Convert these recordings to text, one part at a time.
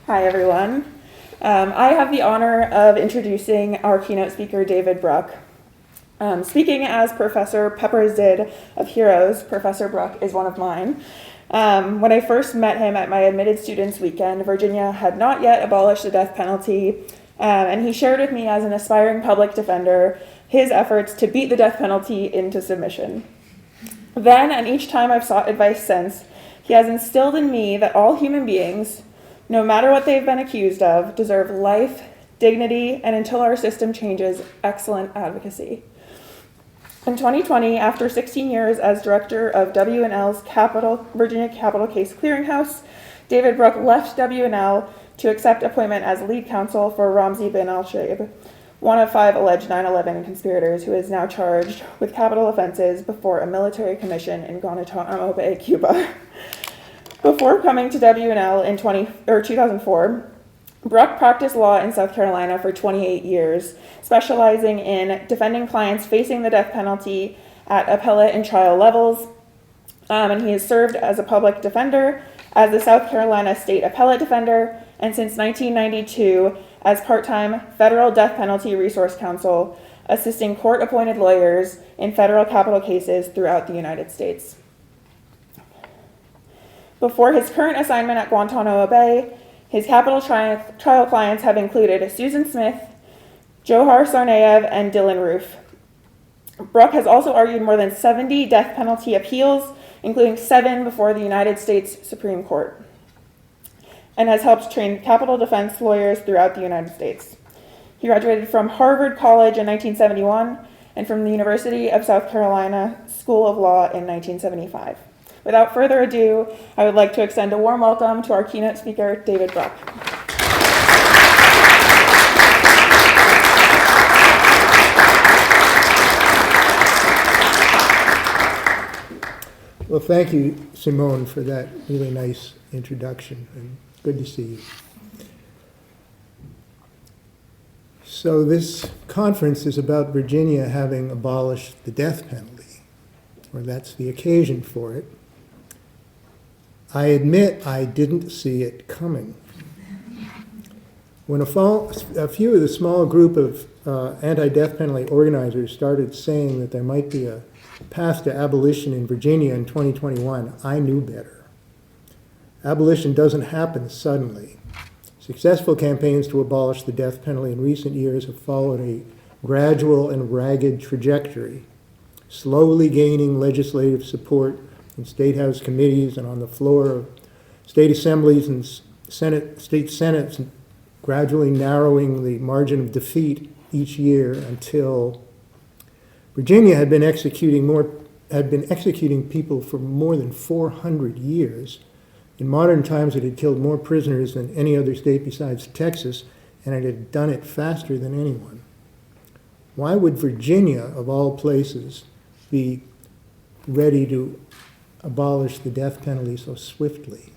Hi, everyone. I have the honor of introducing our keynote speaker, David Bruck. Speaking as Professor Peppers did of Heroes, Professor Bruck is one of mine. When I first met him at my admitted students weekend, Virginia had not yet abolished the death penalty, and he shared with me as an aspiring public defender his efforts to beat the death penalty into submission. Then, and each time I've sought advice since, he has instilled in me that all human beings, no matter what they've been accused of, deserve life, dignity, and until our system changes, excellent advocacy. In 2020, after 16 years as director of W&L's Virginia Capital Case Clearinghouse, David Bruck left W&L to accept appointment as lead counsel for Ramzi bin al-Shibh, one of 5 alleged 9/11 conspirators who is now charged with capital offenses before a military commission in Guantanamo Bay, Cuba. Before coming to W&L in 2004, Bruck practiced law in South Carolina for 28 years, specializing in defending clients facing the death penalty at appellate and trial levels. And he has served as a public defender, as the South Carolina State Appellate Defender, and since 1992 as part-time Federal Death Penalty Resource Counsel, assisting court-appointed lawyers in federal capital cases throughout the United States. Before his current assignment at Guantanamo Bay, his capital trial clients have included Susan Smith, Johar Tsarnaev, and Dylan Roof. Bruck has also argued more than 70 death penalty appeals, including 7 before the United States Supreme Court, and has helped train capital defense lawyers throughout the United States. He graduated from Harvard College in 1971 and from the University of South Carolina School of Law in 1975. Without further ado, I would like to extend a warm welcome to our keynote speaker, David Bruck. Well, thank you, Simone, for that really nice introduction, and good to see you. So this conference is about Virginia having abolished the death penalty, or that's the occasion for it. I admit I didn't see it coming. When a few of the small group of anti-death penalty organizers started saying that there might be a path to abolition in Virginia in 2021, I knew better. Abolition doesn't happen suddenly. Successful campaigns to abolish the death penalty in recent years have followed a gradual and ragged trajectory, slowly gaining legislative support in state house committees and on the floor of state assemblies and state senates, and gradually narrowing the margin of defeat each year until Virginia had been executing people for more than 400 years. In modern times, it had killed more prisoners than any other state besides Texas, and it had done it faster than anyone. Why would Virginia, of all places, be ready to abolish the death penalty so swiftly?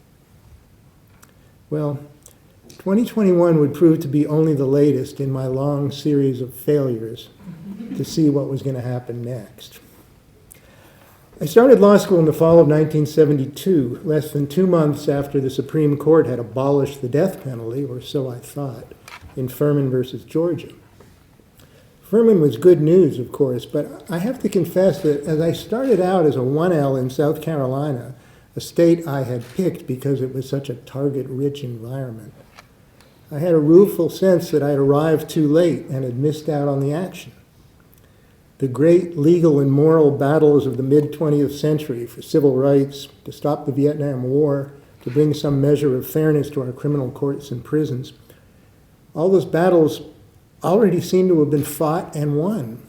Well, 2021 would prove to be only the latest in my long series of failures to see what was going to happen next. I started law school in the fall of 1972, less than 2 months after the Supreme Court had abolished the death penalty, or so I thought, in Furman versus Georgia. Furman was good news, of course, but I have to confess that as I started out as a 1L in South Carolina, a state I had picked because it was such a target-rich environment, I had a rueful sense that I had arrived too late and had missed out on the action. The great legal and moral battles of the mid-20th century for civil rights, to stop the Vietnam War, to bring some measure of fairness to our criminal courts and prisons, all those battles already seemed to have been fought and won.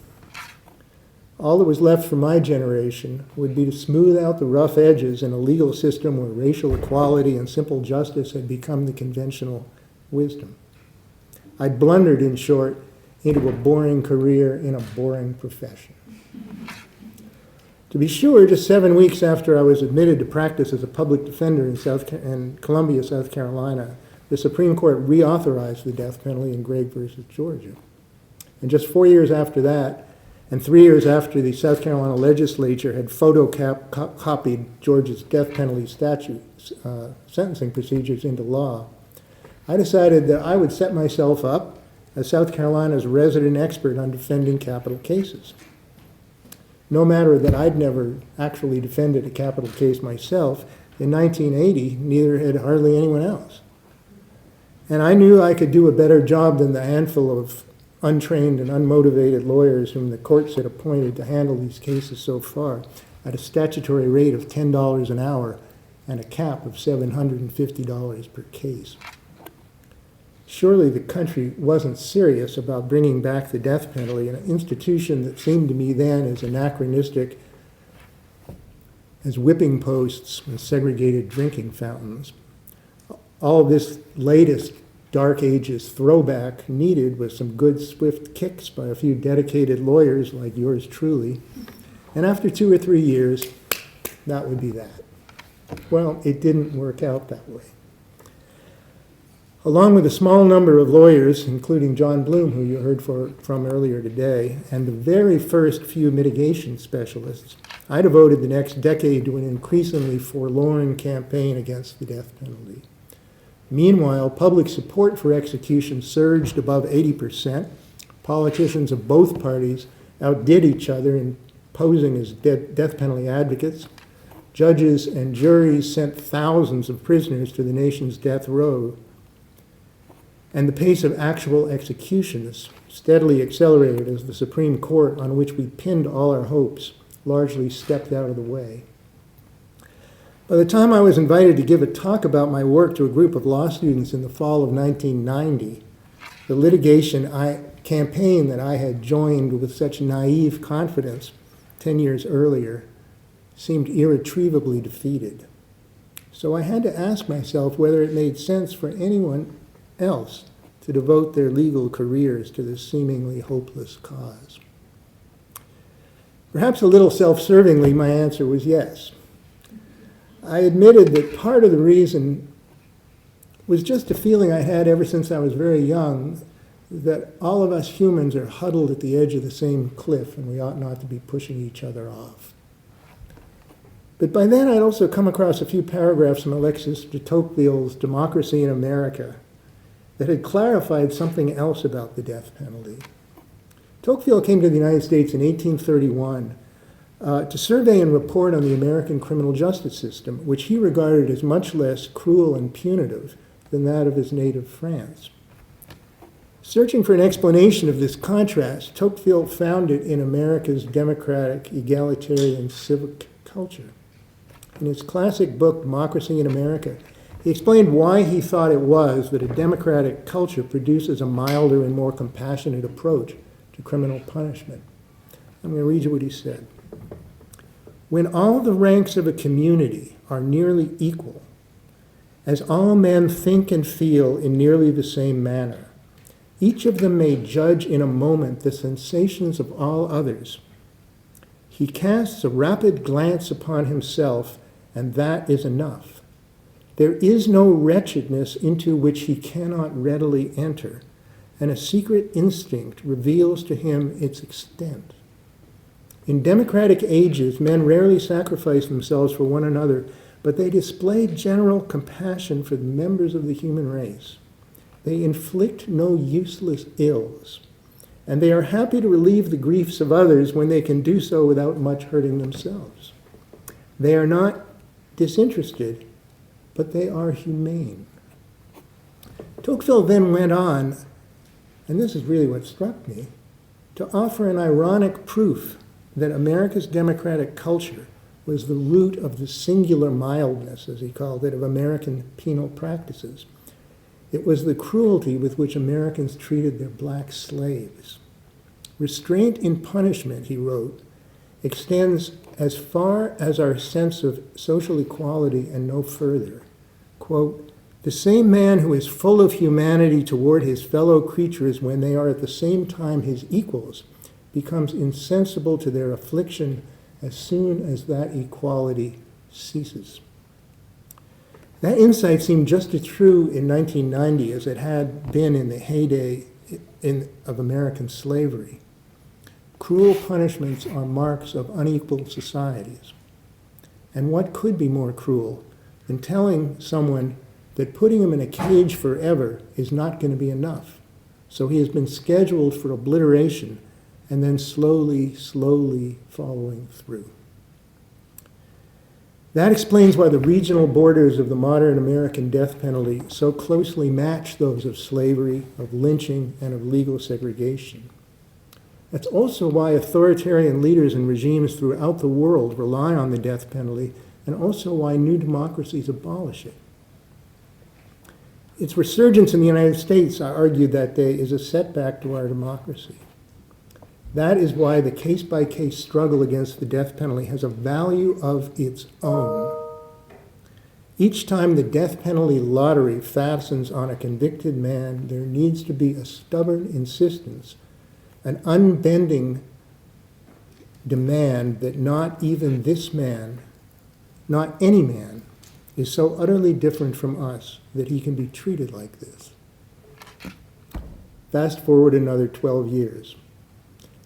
All that was left for my generation would be to smooth out the rough edges in a legal system where racial equality and simple justice had become the conventional wisdom. I blundered, in short, into a boring career in a boring profession. To be sure, just 7 weeks after I was admitted to practice as a public defender in Columbia, South Carolina, the Supreme Court reauthorized the death penalty in Gregg versus Georgia. And just 4 years after that, and 3 years after the South Carolina legislature had photocopied Georgia's death penalty statute sentencing procedures into law, I decided that I would set myself up as South Carolina's resident expert on defending capital cases. No matter that I'd never actually defended a capital case myself, in 1980, neither had hardly anyone else. And I knew I could do a better job than the handful of untrained and unmotivated lawyers whom the courts had appointed to handle these cases so far, at a statutory rate of $10 an hour and a cap of $750 per case. Surely the country wasn't serious about bringing back the death penalty, an institution that seemed to me then as anachronistic as whipping posts and segregated drinking fountains. All this latest Dark Ages throwback needed was some good swift kicks by a few dedicated lawyers like yours truly. And after 2 or 3 years, that would be that. Well, it didn't work out that way. Along with a small number of lawyers, including John Bloom, who you heard from earlier today, and the very first few mitigation specialists, I devoted the next decade to an increasingly forlorn campaign against the death penalty. Meanwhile, public support for execution surged above 80%. Politicians of both parties outdid each other in posing as death penalty advocates. Judges and juries sent thousands of prisoners to the nation's death row. And the pace of actual executions steadily accelerated as the Supreme Court, on which we pinned all our hopes, largely stepped out of the way. By the time I was invited to give a talk about my work to a group of law students in the fall of 1990, the litigation campaign that I had joined with such naive confidence 10 years earlier seemed irretrievably defeated. So I had to ask myself whether it made sense for anyone else to devote their legal careers to this seemingly hopeless cause. Perhaps a little self-servingly, my answer was yes. I admitted that part of the reason was just a feeling I had ever since I was very young, that all of us humans are huddled at the edge of the same cliff and we ought not to be pushing each other off. But by then I'd also come across a few paragraphs from Alexis de Tocqueville's Democracy in America that had clarified something else about the death penalty. Tocqueville came to the United States in 1831 to survey and report on the American criminal justice system, which he regarded as much less cruel and punitive than that of his native France. Searching for an explanation of this contrast, Tocqueville found it in America's democratic, egalitarian civic culture. In his classic book, Democracy in America, he explained why he thought it was that a democratic culture produces a milder and more compassionate approach to criminal punishment. I'm going to read you what he said. When all the ranks of a community are nearly equal, as all men think and feel in nearly the same manner, each of them may judge in a moment the sensations of all others. He casts a rapid glance upon himself, and that is enough. There is no wretchedness into which he cannot readily enter, and a secret instinct reveals to him its extent. In democratic ages, men rarely sacrifice themselves for one another, but they display general compassion for the members of the human race. They inflict no useless ills, and they are happy to relieve the griefs of others when they can do so without much hurting themselves. They are not disinterested, but they are humane. Tocqueville then went on, and this is really what struck me, to offer an ironic proof that America's democratic culture was the root of the singular mildness, as he called it, of American penal practices. It was the cruelty with which Americans treated their black slaves. Restraint in punishment, he wrote, extends as far as our sense of social equality and no further. Quote, the same man who is full of humanity toward his fellow creatures when they are at the same time his equals becomes insensible to their affliction as soon as that equality ceases. That insight seemed just as true in 1990 as it had been in the heyday of American slavery. Cruel punishments are marks of unequal societies. And what could be more cruel than telling someone that putting him in a cage forever is not going to be enough. So he has been scheduled for obliteration and then slowly following through. That explains why the regional borders of the modern American death penalty so closely match those of slavery, of lynching, and of legal segregation. That's also why authoritarian leaders and regimes throughout the world rely on the death penalty, and also why new democracies abolish it. Its resurgence in the United States, I argued that day, is a setback to our democracy. That is why the case-by-case struggle against the death penalty has a value of its own. Each time the death penalty lottery fastens on a convicted man, there needs to be a stubborn insistence, an unbending demand that not even this man, not any man, is so utterly different from us that he can be treated like this. Fast forward another 12 years.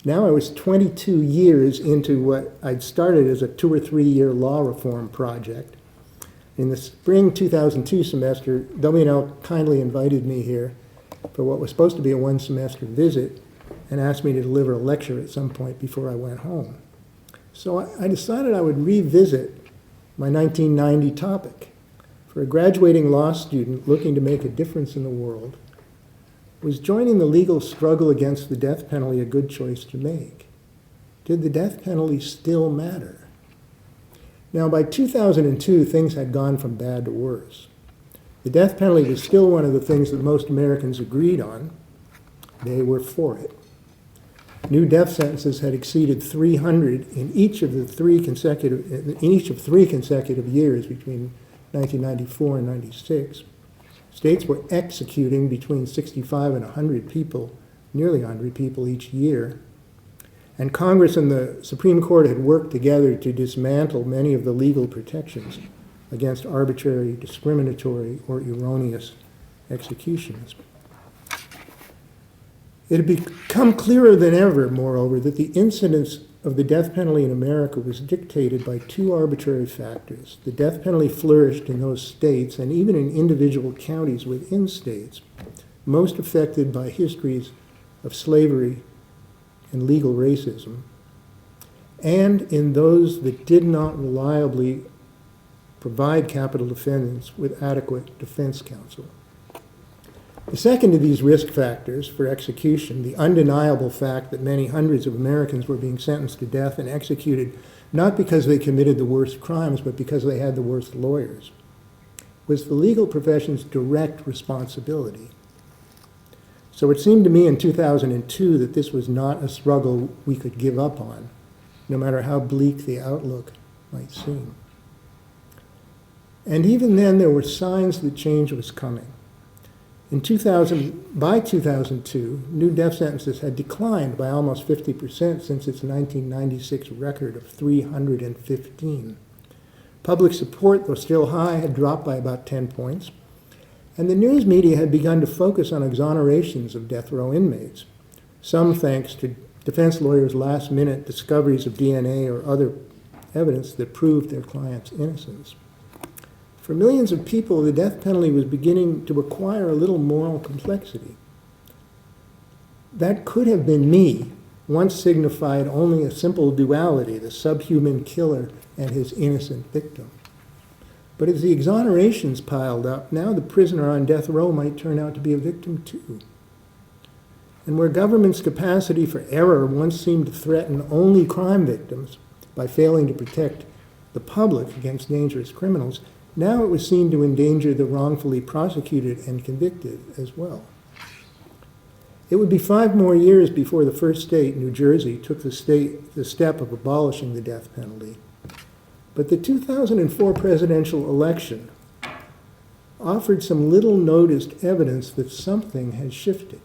Now I was 22 years into what I'd started as a 2 or 3 year law reform project. In the spring 2002 semester, W&L kindly invited me here for what was supposed to be a 1 semester visit and asked me to deliver a lecture at some point before I went home. So I decided I would revisit my 1990 topic. For a graduating law student looking to make a difference in the world, was joining the legal struggle against the death penalty a good choice to make? Did the death penalty still matter? Now, by 2002, things had gone from bad to worse. The death penalty was still one of the things that most Americans agreed on. They were for it. New death sentences had exceeded 300 in each of 3 consecutive years between 1994 and 96. States were executing between 65 and 100 people, nearly 100 people each year. And Congress and the Supreme Court had worked together to dismantle many of the legal protections against arbitrary, discriminatory, or erroneous executions. It had become clearer than ever, moreover, that the incidence of the death penalty in America was dictated by 2 arbitrary factors. The death penalty flourished in those states, and even in individual counties within states, most affected by histories of slavery and legal racism, and in those that did not reliably provide capital defendants with adequate defense counsel. The second of these risk factors for execution, the undeniable fact that many hundreds of Americans were being sentenced to death and executed not because they committed the worst crimes, but because they had the worst lawyers, was the legal profession's direct responsibility. So it seemed to me in 2002 that this was not a struggle we could give up on, no matter how bleak the outlook might seem. And even then, there were signs that change was coming. By 2002, new death sentences had declined by almost 50% since its 1996 record of 315. Public support, though still high, had dropped by about 10 points, and the news media had begun to focus on exonerations of death row inmates, some thanks to defense lawyers' last-minute discoveries of DNA or other evidence that proved their client's innocence. For millions of people, the death penalty was beginning to acquire a little moral complexity. That could have been me, once signified only a simple duality, the subhuman killer and his innocent victim. But as the exonerations piled up, now the prisoner on death row might turn out to be a victim too. And where government's capacity for error once seemed to threaten only crime victims by failing to protect the public against dangerous criminals, now it was seen to endanger the wrongfully prosecuted and convicted as well. It would be 5 more years before the first state, New Jersey, took the step of abolishing the death penalty. But the 2004 presidential election offered some little noticed evidence that something had shifted.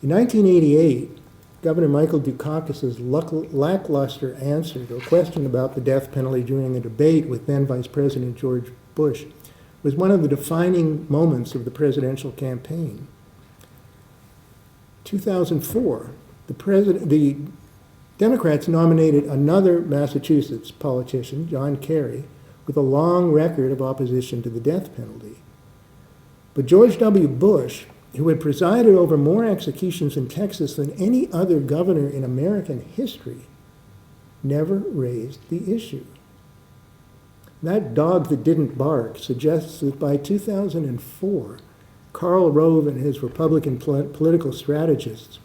In 1988, Governor Michael Dukakis's lackluster answer to a question about the death penalty during a debate with then Vice President George Bush was one of the defining moments of the presidential campaign. 2004, the Democrats nominated another Massachusetts politician, John Kerry, with a long record of opposition to the death penalty. But George W. Bush, who had presided over more executions in Texas than any other governor in American history, never raised the issue. That dog that didn't bark suggests that by 2004, Karl Rove and his Republican political strategists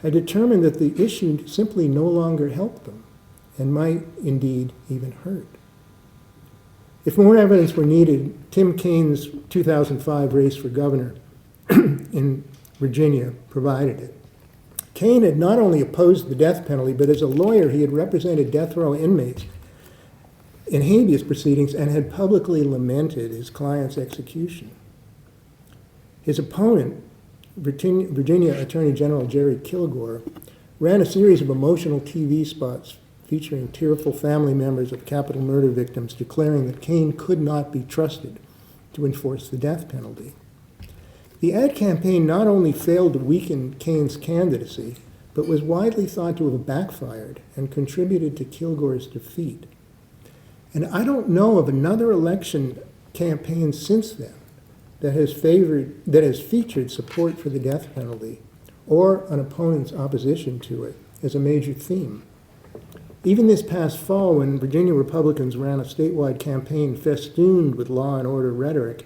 had determined that the issue simply no longer helped them and might indeed even hurt. If more evidence were needed, Tim Kaine's 2005 race for governor in Virginia provided it. Kaine had not only opposed the death penalty, but as a lawyer he had represented death row inmates in habeas proceedings and had publicly lamented his client's execution. His opponent, Virginia Attorney General Jerry Kilgore, ran a series of emotional TV spots featuring tearful family members of capital murder victims declaring that Kaine could not be trusted to enforce the death penalty. The ad campaign not only failed to weaken Kaine's candidacy, but was widely thought to have backfired and contributed to Kilgore's defeat. And I don't know of another election campaign since then that has featured support for the death penalty or an opponent's opposition to it as a major theme. Even this past fall, when Virginia Republicans ran a statewide campaign festooned with law and order rhetoric,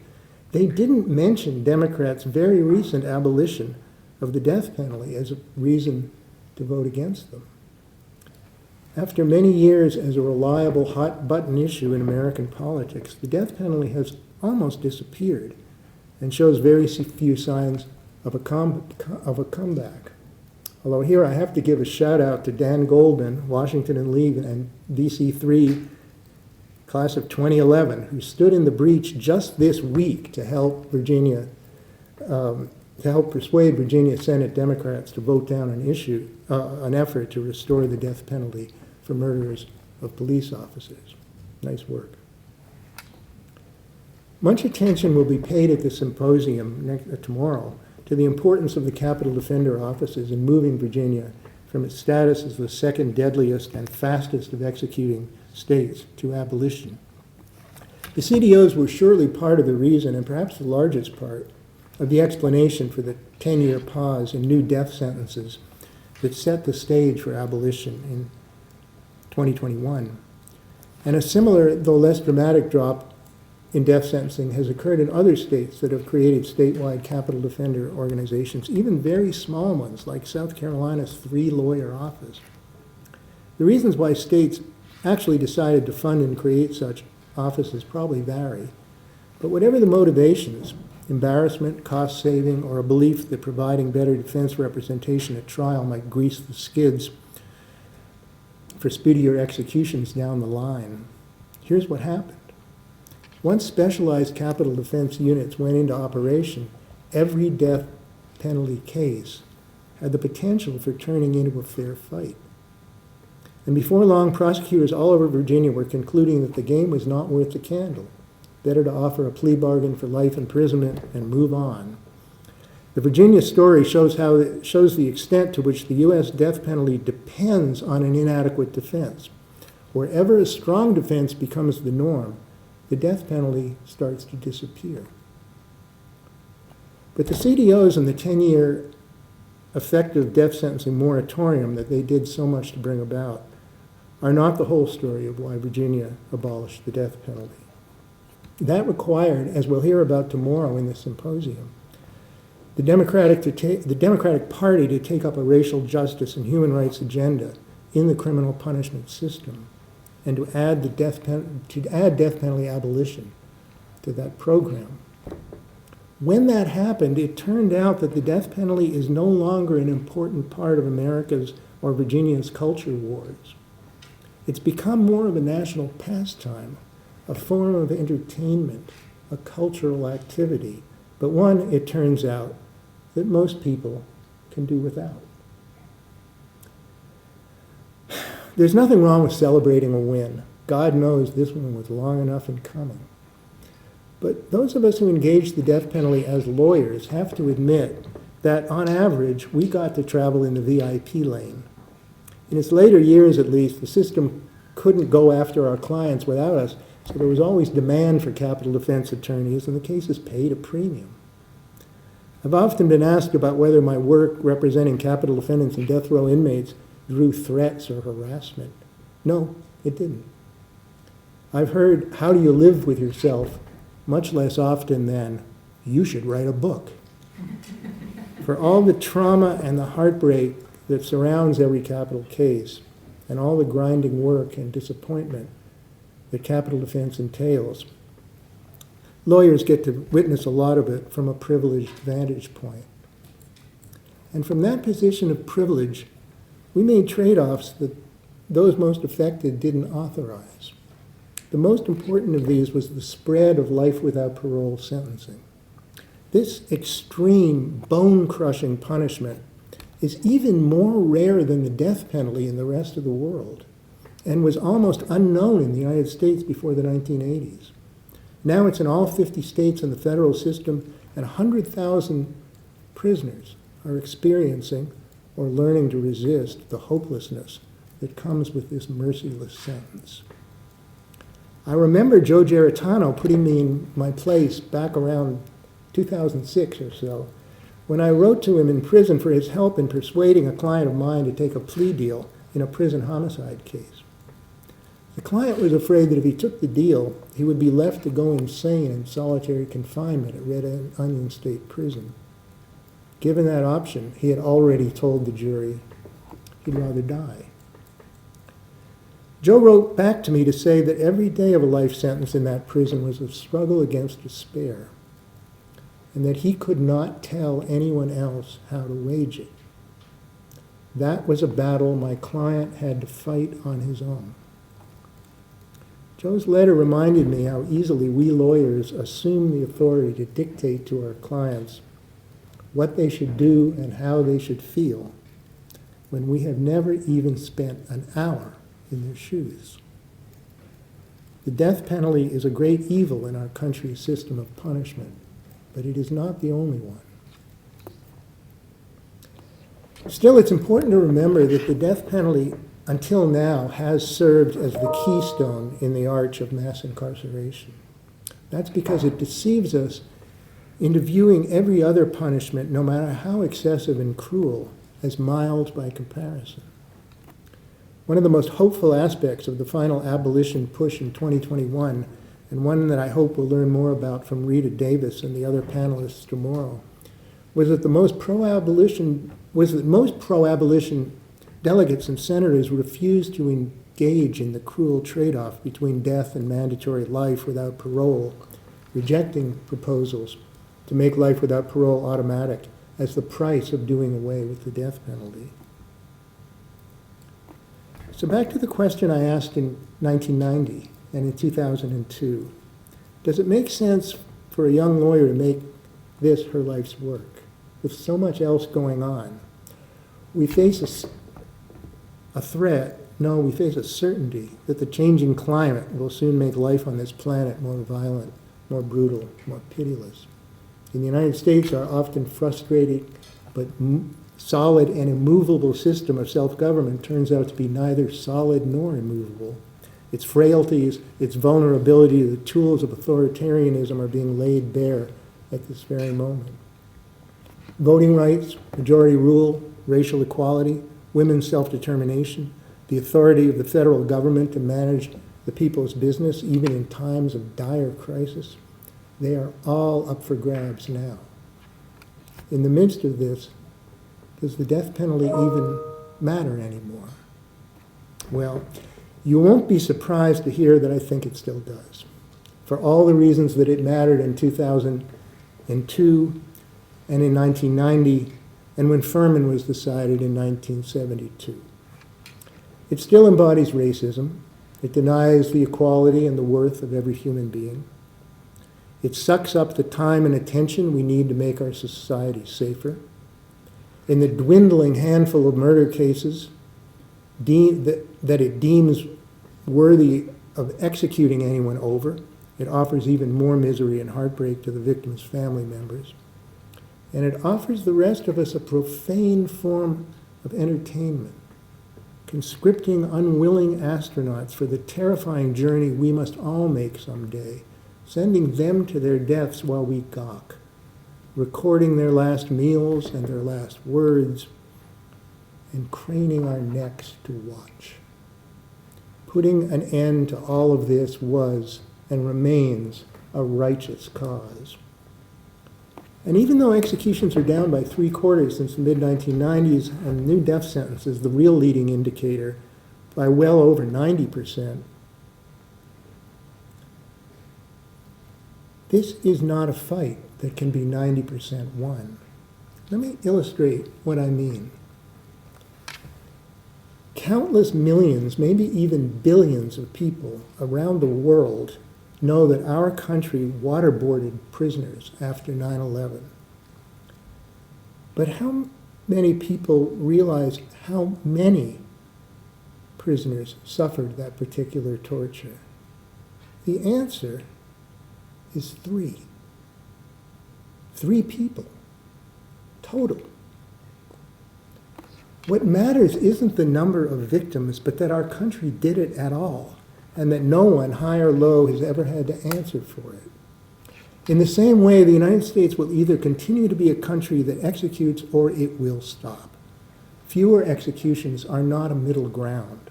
they didn't mention Democrats' very recent abolition of the death penalty as a reason to vote against them. After many years as a reliable hot-button issue in American politics, the death penalty has almost disappeared and shows very few signs of a comeback. Although here I have to give a shout out to Dan Goldman, Washington and Lee and DC 3, class of 2011, who stood in the breach just this week to help persuade Virginia Senate Democrats to vote down an effort to restore the death penalty for murderers of police officers. Nice work. Much attention will be paid at the symposium tomorrow to the importance of the capital defender offices in moving Virginia from its status as the second deadliest and fastest of executing states to abolition. The CDOs were surely part of the reason, and perhaps the largest part, of the explanation for the 10-year pause in new death sentences that set the stage for abolition in 2021. And a similar, though less dramatic, drop in death sentencing has occurred in other states that have created statewide capital defender organizations, even very small ones like South Carolina's 3-lawyer office. The reasons why states actually decided to fund and create such offices probably vary, but whatever the motivations, embarrassment, cost saving, or a belief that providing better defense representation at trial might grease the skids for speedier executions down the line, here's what happened. Once specialized capital defense units went into operation, every death penalty case had the potential for turning into a fair fight. And before long, prosecutors all over Virginia were concluding that the game was not worth the candle. Better to offer a plea bargain for life imprisonment and move on. The Virginia story shows the extent to which the U.S. death penalty depends on an inadequate defense. Wherever a strong defense becomes the norm, the death penalty starts to disappear. But the CDOs and the 10-year effective death sentencing moratorium that they did so much to bring about are not the whole story of why Virginia abolished the death penalty. That required, as we'll hear about tomorrow in the symposium, the Democratic Party to take up a racial justice and human rights agenda in the criminal punishment system, and to add death penalty abolition to that program. When that happened, it turned out that the death penalty is no longer an important part of America's or Virginia's culture wars. It's become more of a national pastime, a form of entertainment, a cultural activity, but one, it turns out, that most people can do without. There's nothing wrong with celebrating a win. God knows this one was long enough in coming. But those of us who engage the death penalty as lawyers have to admit that, on average, we got to travel in the VIP lane. In its later years, at least, the system couldn't go after our clients without us, so there was always demand for capital defense attorneys, and the cases paid a premium. I've often been asked about whether my work representing capital defendants and death row inmates drew threats or harassment. No, it didn't. I've heard, "How do you live with yourself?" much less often than, "You should write a book." For all the trauma and the heartbreak that surrounds every capital case, and all the grinding work and disappointment that capital defense entails, lawyers get to witness a lot of it from a privileged vantage point. And from that position of privilege, we made trade-offs that those most affected didn't authorize. The most important of these was the spread of life without parole sentencing. This extreme, bone-crushing punishment is even more rare than the death penalty in the rest of the world, and was almost unknown in the United States before the 1980s. Now it's in all 50 states in the federal system, and 100,000 prisoners are experiencing or learning to resist the hopelessness that comes with this merciless sentence. I remember Joe Geritano putting me in my place back around 2006 or so, when I wrote to him in prison for his help in persuading a client of mine to take a plea deal in a prison homicide case. The client was afraid that if he took the deal, he would be left to go insane in solitary confinement at Red Onion State Prison. Given that option, he had already told the jury he'd rather die. Joe wrote back to me to say that every day of a life sentence in that prison was a struggle against despair, and that he could not tell anyone else how to wage it. That was a battle my client had to fight on his own. Joe's letter reminded me how easily we lawyers assume the authority to dictate to our clients what they should do and how they should feel when we have never even spent an hour in their shoes. The death penalty is a great evil in our country's system of punishment, but it is not the only one. Still, it's important to remember that the death penalty, until now, has served as the keystone in the arch of mass incarceration. That's because it deceives us into viewing every other punishment, no matter how excessive and cruel, as mild by comparison. One of the most hopeful aspects of the final abolition push in 2021, and one that I hope we'll learn more about from Rita Davis and the other panelists tomorrow, was that most pro-abolition delegates and senators refused to engage in the cruel trade-off between death and mandatory life without parole, rejecting proposals to make life without parole automatic as the price of doing away with the death penalty. So back to the question I asked in 1990 and in 2002. Does it make sense for a young lawyer to make this her life's work? With so much else going on, we face a threat. No, we face a certainty that the changing climate will soon make life on this planet more violent, more brutal, more pitiless. In the United States, our often frustrating but solid and immovable system of self-government turns out to be neither solid nor immovable. Its frailties, its vulnerability to the tools of authoritarianism are being laid bare at this very moment. Voting rights, majority rule, racial equality, women's self-determination, the authority of the federal government to manage the people's business, even in times of dire crisis, they are all up for grabs now. In the midst of this, does the death penalty even matter anymore? Well, you won't be surprised to hear that I think it still does, for all the reasons that it mattered in 2002 and in 1990, and when Furman was decided in 1972. It still embodies racism. It denies the equality and the worth of every human being. It sucks up the time and attention we need to make our society safer. In the dwindling handful of murder cases that it deems worthy of executing anyone over, it offers even more misery and heartbreak to the victims' family members. And it offers the rest of us a profane form of entertainment, conscripting unwilling astronauts for the terrifying journey we must all make someday, sending them to their deaths while we gawk, recording their last meals and their last words, and craning our necks to watch. Putting an end to all of this was and remains a righteous cause. And even though executions are down by 3/4 since the mid-1990s and new death sentences, the real leading indicator, by well over 90%, this is not a fight that can be 90% won. Let me illustrate what I mean. Countless millions, maybe even billions of people around the world know that our country waterboarded prisoners after 9/11. But how many people realize how many prisoners suffered that particular torture? The answer is 3. 3 people, total. What matters isn't the number of victims, but that our country did it at all, and that no one, high or low, has ever had to answer for it. In the same way, the United States will either continue to be a country that executes or it will stop. Fewer executions are not a middle ground.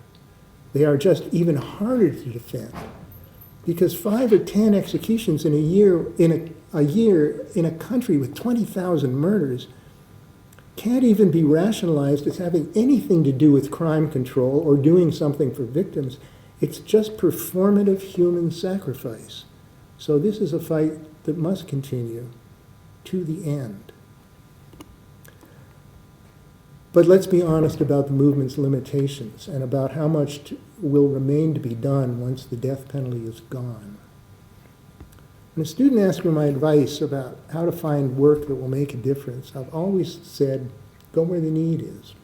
They are just even harder to defend, because 5 or 10 executions in a year in a country with 20,000 murders can't even be rationalized as having anything to do with crime control or doing something for victims. It's just performative human sacrifice. So this is a fight that must continue to the end. But let's be honest about the movement's limitations and about how much will remain to be done once the death penalty is gone. When a student asks for my advice about how to find work that will make a difference, I've always said, go where the need is.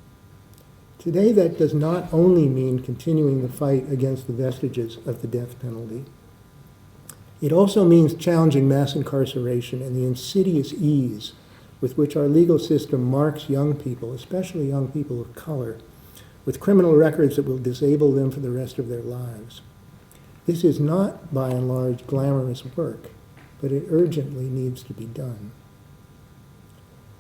Today, that does not only mean continuing the fight against the vestiges of the death penalty. It also means challenging mass incarceration and the insidious ease with which our legal system marks young people, especially young people of color, with criminal records that will disable them for the rest of their lives. This is not, by and large, glamorous work, but it urgently needs to be done.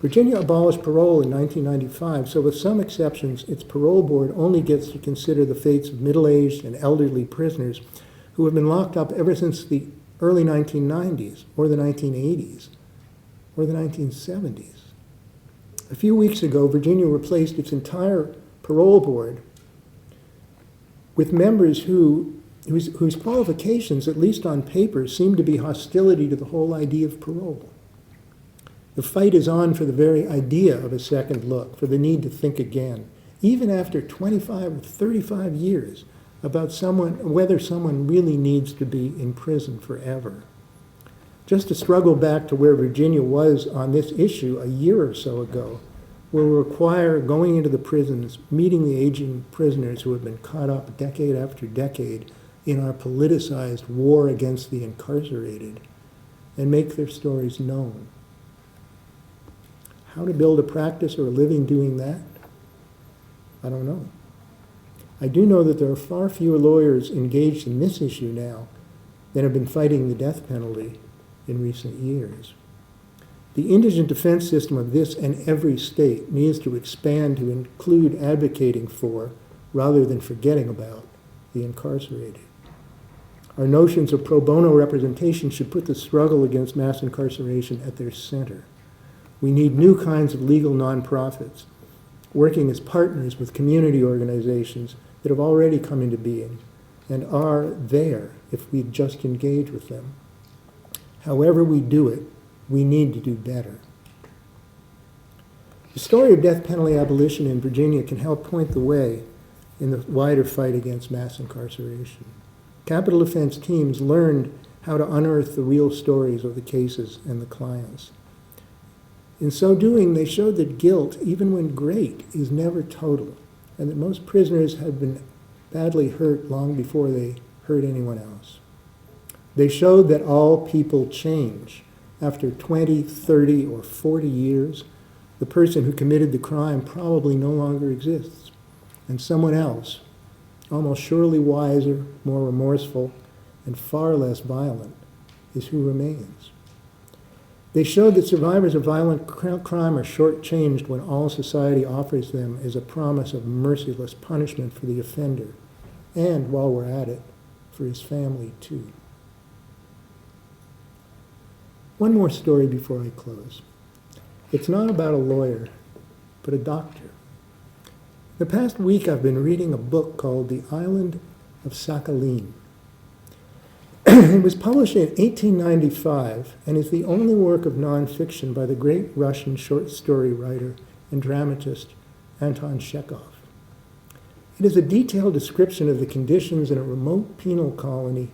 Virginia abolished parole in 1995, so with some exceptions, its parole board only gets to consider the fates of middle-aged and elderly prisoners who have been locked up ever since the early 1990s, or the 1980s, or the 1970s. A few weeks ago, Virginia replaced its entire parole board with members whose qualifications, at least on paper, seem to be hostility to the whole idea of parole. The fight is on for the very idea of a second look, for the need to think again, even after 25 or 35 years, about whether someone really needs to be in prison forever. Just to struggle back to where Virginia was on this issue a year or so ago will require going into the prisons, meeting the aging prisoners who have been caught up decade after decade in our politicized war against the incarcerated, and make their stories known. How to build a practice or a living doing that? I don't know. I do know that there are far fewer lawyers engaged in this issue now than have been fighting the death penalty in recent years. The indigent defense system of this and every state needs to expand to include advocating for, rather than forgetting about, the incarcerated. Our notions of pro bono representation should put the struggle against mass incarceration at their center. We need new kinds of legal nonprofits, working as partners with community organizations that have already come into being and are there if we just engage with them. However we do it, we need to do better. The story of death penalty abolition in Virginia can help point the way in the wider fight against mass incarceration. Capital defense teams learned how to unearth the real stories of the cases and the clients. In so doing, they showed that guilt, even when great, is never total, and that most prisoners had been badly hurt long before they hurt anyone else. They showed that all people change. After 20, 30, or 40 years, the person who committed the crime probably no longer exists, and someone else, almost surely wiser, more remorseful, and far less violent, is who remains. They showed that survivors of violent crime are shortchanged when all society offers them is a promise of merciless punishment for the offender, and, while we're at it, for his family too. One more story before I close. It's not about a lawyer, but a doctor. The past week I've been reading a book called The Island of Sakhalin. It was published in 1895 and is the only work of nonfiction by the great Russian short story writer and dramatist Anton Chekhov. It is a detailed description of the conditions in a remote penal colony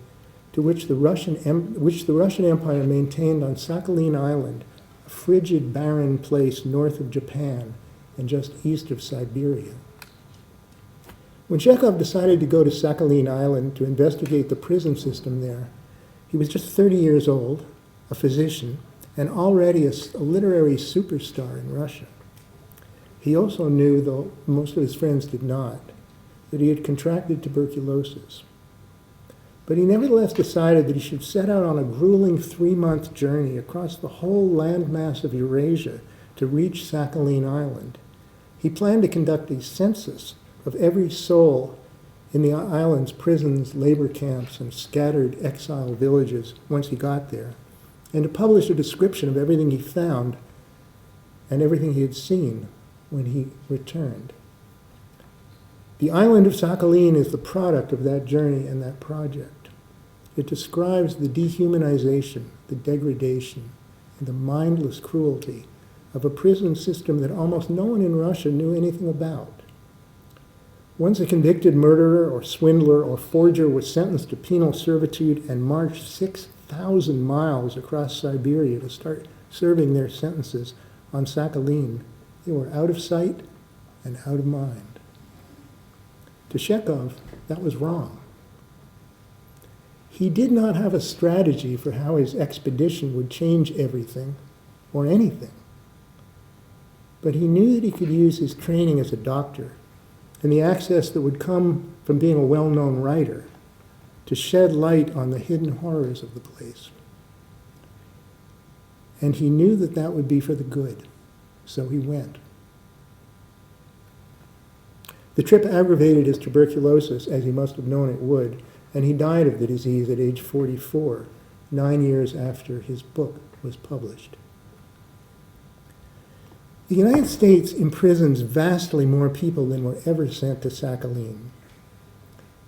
to which the Russian Empire maintained on Sakhalin Island, a frigid, barren place north of Japan and just east of Siberia. When Chekhov decided to go to Sakhalin Island to investigate the prison system there, he was just 30 years old, a physician, and already a literary superstar in Russia. He also knew, though most of his friends did not, that he had contracted tuberculosis. But he nevertheless decided that he should set out on a grueling 3-month journey across the whole landmass of Eurasia to reach Sakhalin Island. He planned to conduct a census of every soul in the island's prisons, labor camps, and scattered exile villages once he got there, and to publish a description of everything he found and everything he had seen when he returned. The island of Sakhalin is the product of that journey and that project. It describes the dehumanization, the degradation, and the mindless cruelty of a prison system that almost no one in Russia knew anything about. Once a convicted murderer or swindler or forger was sentenced to penal servitude and marched 6,000 miles across Siberia to start serving their sentences on Sakhalin, they were out of sight and out of mind. To Chekhov, that was wrong. He did not have a strategy for how his expedition would change everything or anything. But he knew that he could use his training as a doctor and the access that would come from being a well-known writer to shed light on the hidden horrors of the place. And he knew that that would be for the good, so he went. The trip aggravated his tuberculosis, as he must have known it would, and he died of the disease at age 44, 9 years after his book was published. The United States imprisons vastly more people than were ever sent to Sakhalin.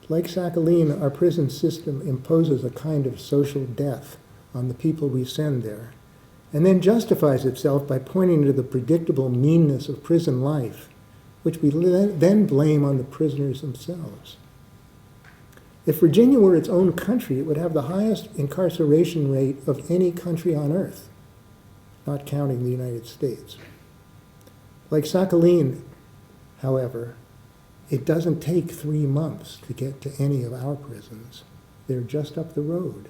Like Sakhalin, our prison system imposes a kind of social death on the people we send there, and then justifies itself by pointing to the predictable meanness of prison life, which we then blame on the prisoners themselves. If Virginia were its own country, it would have the highest incarceration rate of any country on earth, not counting the United States. Like Sakhalin, however, it doesn't take 3 months to get to any of our prisons. They're just up the road.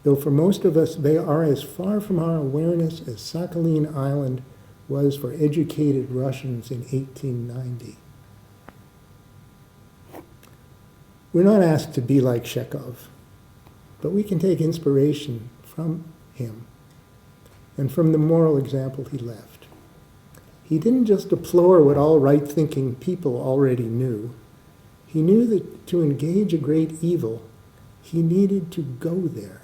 Though for most of us, they are as far from our awareness as Sakhalin Island was for educated Russians in 1890. We're not asked to be like Chekhov, but we can take inspiration from him and from the moral example he left. He didn't just deplore what all right-thinking people already knew. He knew that to engage a great evil, he needed to go there.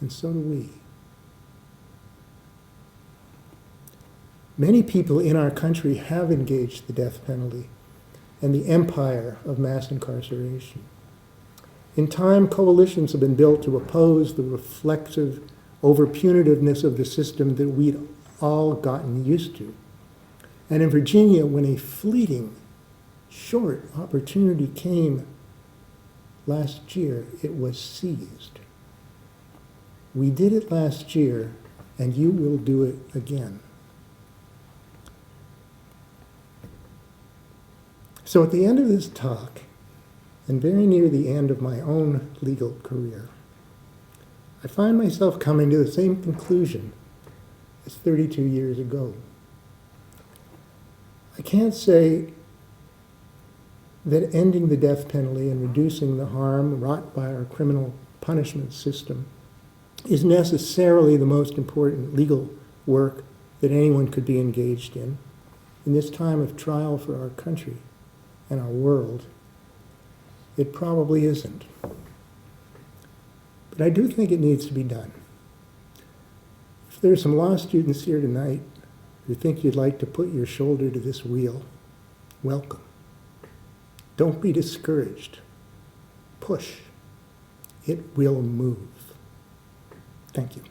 And so do we. Many people in our country have engaged the death penalty and the empire of mass incarceration. In time, coalitions have been built to oppose the reflexive over-punitiveness of the system that we'd all gotten used to. And in Virginia, when a fleeting, short opportunity came last year, it was seized. We did it last year, and you will do it again. So at the end of this talk, and very near the end of my own legal career, I find myself coming to the same conclusion as 32 years ago. I can't say that ending the death penalty and reducing the harm wrought by our criminal punishment system is necessarily the most important legal work that anyone could be engaged in this time of trial for our country and our world. It probably isn't. But I do think it needs to be done. If there are some law students here tonight who think you'd like to put your shoulder to this wheel, welcome. Don't be discouraged. Push. It will move. Thank you.